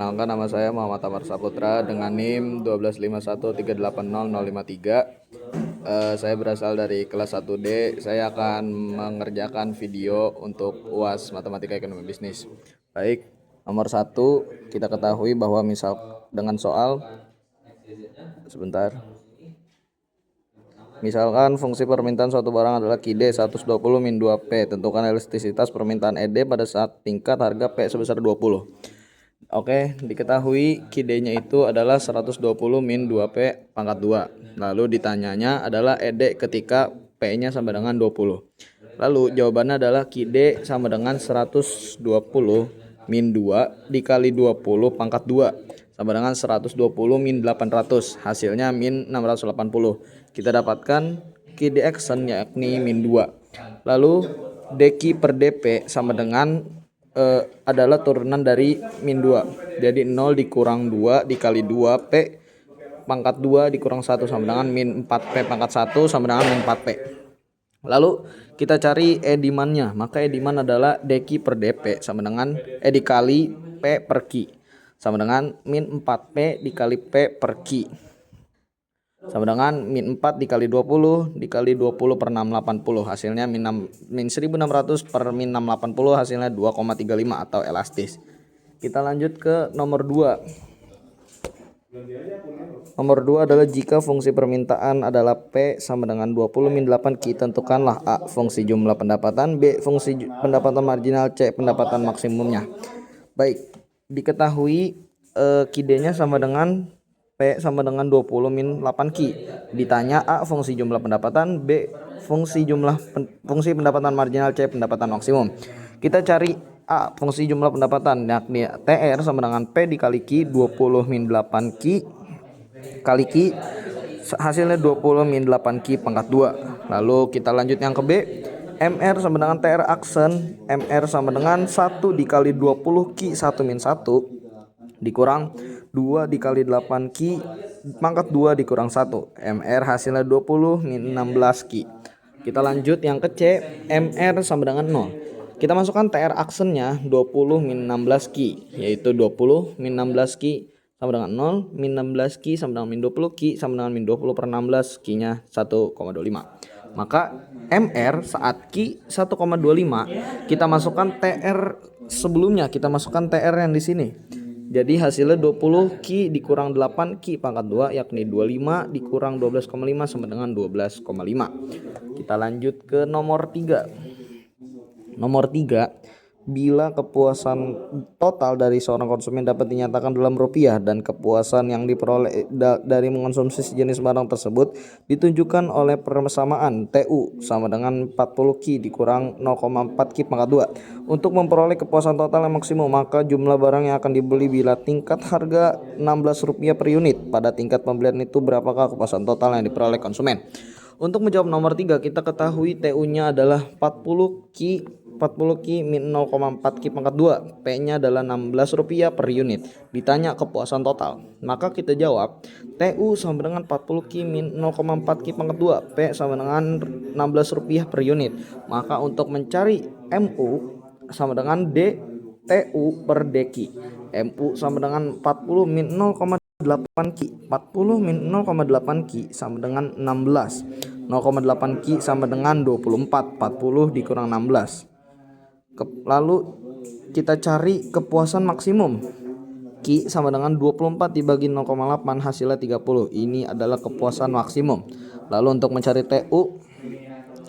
Perkenalkan, nama saya Muhammad Amar Saputra dengan NIM 121380053. Saya berasal dari kelas 1D. Saya akan mengerjakan video untuk UAS Matematika Ekonomi Bisnis. Baik, nomor 1 kita ketahui bahwa misal dengan soal misalkan fungsi permintaan suatu barang adalah QD 120 min 2P. Tentukan elastisitas permintaan ED pada saat tingkat harga P sebesar 20. Oke, diketahui QD-nya itu adalah 120 min 2P pangkat 2. Lalu ditanyanya adalah ED ketika P-nya sama dengan 20. Lalu jawabannya adalah QD sama dengan 120 min 2 dikali 20 pangkat 2 sama dengan 120 min 800. Hasilnya min 680. Kita dapatkan QD action yakni min 2. Lalu DQ per DP sama dengan adalah turunan dari min 2. Jadi 0 dikurang 2 dikali 2P pangkat 2 dikurang 1 sama dengan min 4P pangkat 1 sama dengan min 4P. Lalu kita cari E demand-nya. Maka E demand adalah DQ per DP sama dengan E dikali P per Q sama dengan min 4P dikali P per Q sama dengan min 4 dikali 20 dikali 20 per 680. Hasilnya min 1600 per min 680 hasilnya 2,35 atau elastis. Kita lanjut ke nomor 2. Nomor 2 adalah jika fungsi permintaan adalah P sama dengan 20 min 8 Q, tentukanlah A fungsi jumlah pendapatan, B fungsi pendapatan marginal, C pendapatan maksimumnya. Baik, diketahui QD-nya sama dengan P sama dengan 20 min 8Q. Ditanya A fungsi jumlah pendapatan, B fungsi pendapatan marginal, C pendapatan maksimum. Kita cari A fungsi jumlah pendapatan, yakni TR sama dengan P dikali Q 20 min 8Q kali Q, hasilnya 20 min 8Q pangkat 2. Lalu kita lanjut yang ke B. MR sama dengan TR aksen. MR sama dengan 1 dikali 20 Q 1 min 1 dikurang 2 dikali 8 Q pangkat 2 dikurang 1. MR hasilnya 20 min 16 Q. Kita lanjut yang ke C. MR sama dengan 0. Kita masukkan TR aksennya 20 min 16 Q, yaitu 20 min 16 Q sama dengan 0, min 16 Q sama dengan min 20 Q sama dengan min 20 per 16, Q-nya 1,25. Maka MR saat Q 1,25, kita masukkan TR sebelumnya, kita masukkan TR yang di sini. Jadi hasilnya 20 Q dikurang 8 Q pangkat 2, yakni 25 dikurang 12,5 sama dengan 12,5. Kita lanjut ke nomor 3. Nomor 3, bila kepuasan total dari seorang konsumen dapat dinyatakan dalam rupiah dan kepuasan yang diperoleh dari mengonsumsi sejenis barang tersebut ditunjukkan oleh persamaan TU sama dengan 40 Q dikurang 0,4 Q pangkat 2. Untuk memperoleh kepuasan total yang maksimum, maka jumlah barang yang akan dibeli bila tingkat harga Rp16 per unit. Pada tingkat pembelian itu berapakah kepuasan total yang diperoleh konsumen? Untuk menjawab nomor 3, kita ketahui TU-nya adalah 40 Q min 0,4 Q pangkat 2. P-nya adalah Rp16 per unit. Ditanya kepuasan total, maka kita jawab TU sama dengan 40 Q min 0,4 Q pangkat 2. P sama dengan Rp16 per unit. Maka untuk mencari MU sama dengan D TU per DQ. MU sama dengan 40 min 0,8 Q. 40 min 0,8 Q sama dengan 16. 0,8 Q sama dengan 24. 40 dikurang 16. Lalu kita cari kepuasan maksimum. Q sama dengan 24 dibagi 0,8 hasilnya 30. Ini adalah kepuasan maksimum. Lalu untuk mencari TU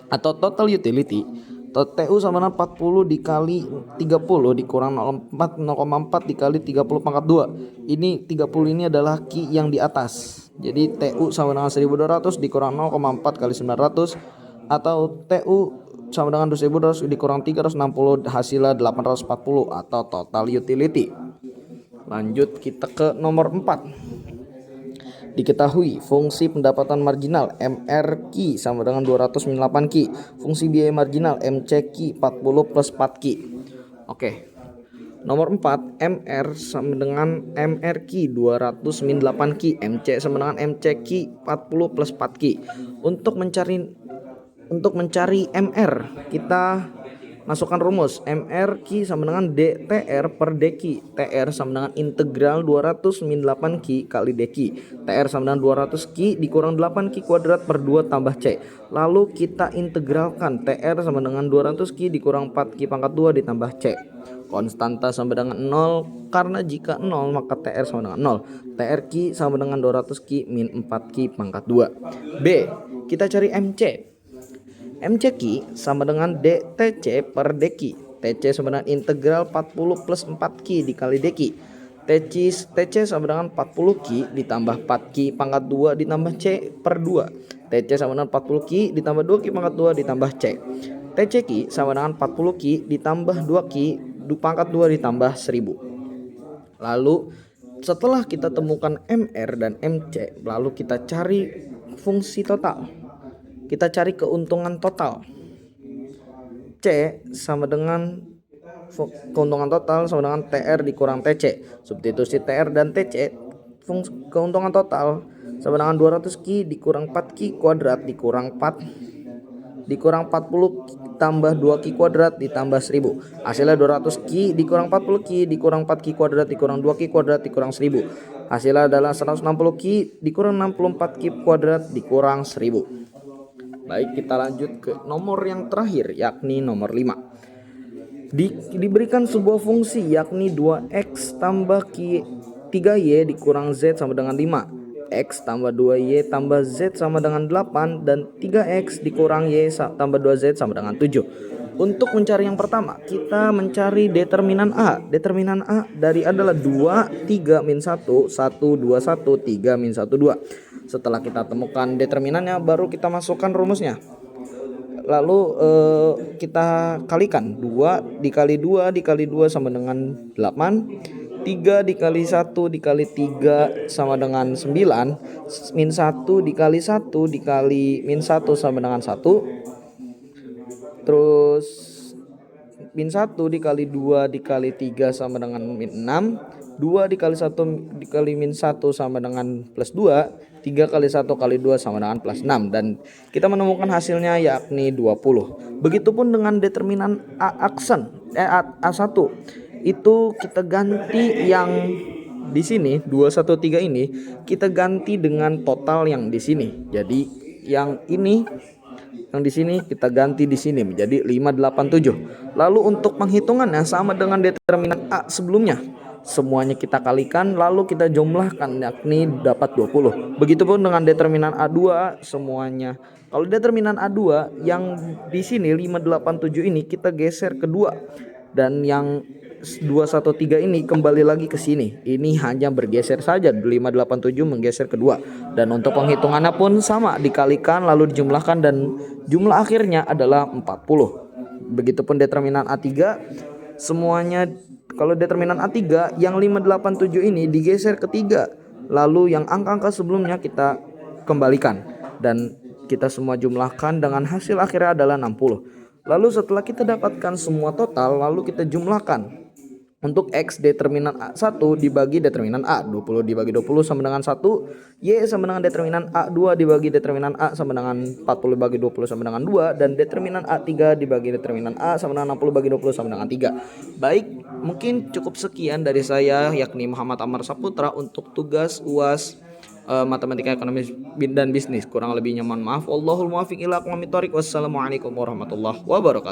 atau total utility, TU sama dengan 40 dikali 30 dikurang 0,4 dikali 30 pangkat 2. Ini 30 ini adalah Q yang di atas. Jadi TU sama dengan 1200 dikurang 0,4 kali 900 atau TU sama dengan 2200 dikurang 360 hasilnya 840 atau total utility. Lanjut kita ke nomor 4. Diketahui fungsi pendapatan marginal MRQ sama dengan 200 min 8Q. Fungsi biaya marginal MCQ 40 plus 4Q. Oke. Nomor 4, MR sama dengan MRQ 200 min 8Q. MC sama dengan MCQ 40 plus 4Q. Untuk mencari MR, kita Masukkan rumus MR Ki sama dengan DTR per Dki. TR sama dengan integral 200 min 8 Ki kali Dki. TR sama dengan 200 Ki dikurang 8 Ki kuadrat per 2 tambah C. Lalu kita integralkan TR sama dengan 200 Ki dikurang 4 Ki pangkat 2 ditambah C. Konstanta sama dengan 0, karena jika 0 maka TR sama dengan 0. TR Ki sama dengan 200 Ki min 4 Ki pangkat 2. B, kita cari MC. MC Ki sama dengan DTC per Dki. TC sama dengan integral 40 plus 4 Ki dikali Dki. TC sama dengan 40 Ki ditambah 4 Ki pangkat 2 ditambah C per 2. TC sama dengan 40 Ki ditambah 2 Ki pangkat 2 ditambah C. TC Ki sama dengan 40 Ki ditambah 2 Ki pangkat 2 ditambah 1000. Lalu setelah kita temukan MR dan MC, lalu kita cari fungsi total. Kita cari keuntungan total. C sama dengan keuntungan total sama dengan TR dikurang TC. Substitusi TR dan TC, keuntungan total sama dengan 200 Ki dikurang 4 Ki kuadrat dikurang 40 tambah 2 Ki kuadrat ditambah 1000. Hasilnya 200 Ki dikurang 40 Ki dikurang 4 Ki kuadrat dikurang 2 Ki kuadrat dikurang 1000. Hasilnya adalah 160 Ki dikurang 64 Ki kuadrat dikurang 1000. Baik, kita lanjut ke nomor yang terakhir, yakni nomor 5. Diberikan sebuah fungsi yakni 2x tambah 3y dikurang z sama dengan 5. X tambah 2y tambah z sama dengan 8 dan 3x dikurang y tambah 2z sama dengan 7. Untuk mencari yang pertama, kita mencari determinan A. Determinan A dari adalah 2, 3, min 1, 1, 2, 1, 3, min 1, 2. Setelah kita temukan determinannya, baru kita masukkan rumusnya. Lalu kita kalikan 2 dikali 2 dikali 2 sama dengan 8. 3 dikali 1 dikali 3 sama dengan 9. Min 1 dikali 1 dikali min 1 sama dengan 1. Terus min 1 dikali 2 dikali 3 sama dengan min 6. 2 dikali 1 dikali min 1 sama dengan plus 2. 3 kali 1 kali 2 sama dengan plus 6. Dan kita menemukan hasilnya yakni 20. Begitupun dengan determinan A1. Itu kita ganti yang di sini 213 ini kita ganti dengan total yang di sini. Jadi yang ini yang di sini kita ganti di sini menjadi 587. Lalu untuk penghitungannya sama dengan determinan A sebelumnya. Semuanya kita kalikan lalu kita jumlahkan yakni dapat 20. Begitupun dengan determinan A2 semuanya. Kalau determinan A2 yang di sini 587 ini kita geser ke 2 dan yang 213 ini kembali lagi ke sini. Ini hanya bergeser saja, 587 menggeser ke 2. Dan untuk penghitungannya pun sama, dikalikan lalu dijumlahkan dan jumlah akhirnya adalah 40. Begitupun determinan A3 semuanya. Kalau determinan A3 yang 587 ini digeser ke 3. Lalu yang angka-angka sebelumnya kita kembalikan dan kita semua jumlahkan dengan hasil akhirnya adalah 60. Lalu setelah kita dapatkan semua total, lalu kita jumlahkan. Untuk X determinan A1 dibagi determinan A, 20 dibagi 20 sama dengan 1. Y sama dengan determinan A2 dibagi determinan A sama dengan 40 bagi 20 sama dengan 2. Dan determinan A3 dibagi determinan A sama dengan 60 bagi 20 sama dengan 3. Baik, mungkin cukup sekian dari saya, yakni Muhammad Amar Saputra, untuk tugas UAS Matematika Ekonomi dan Bisnis. Kurang lebihnya mohon maaf. Wallahul muwaffiq ila aqwamit thoriq. Wassalamualaikum warahmatullahi wabarakatuh.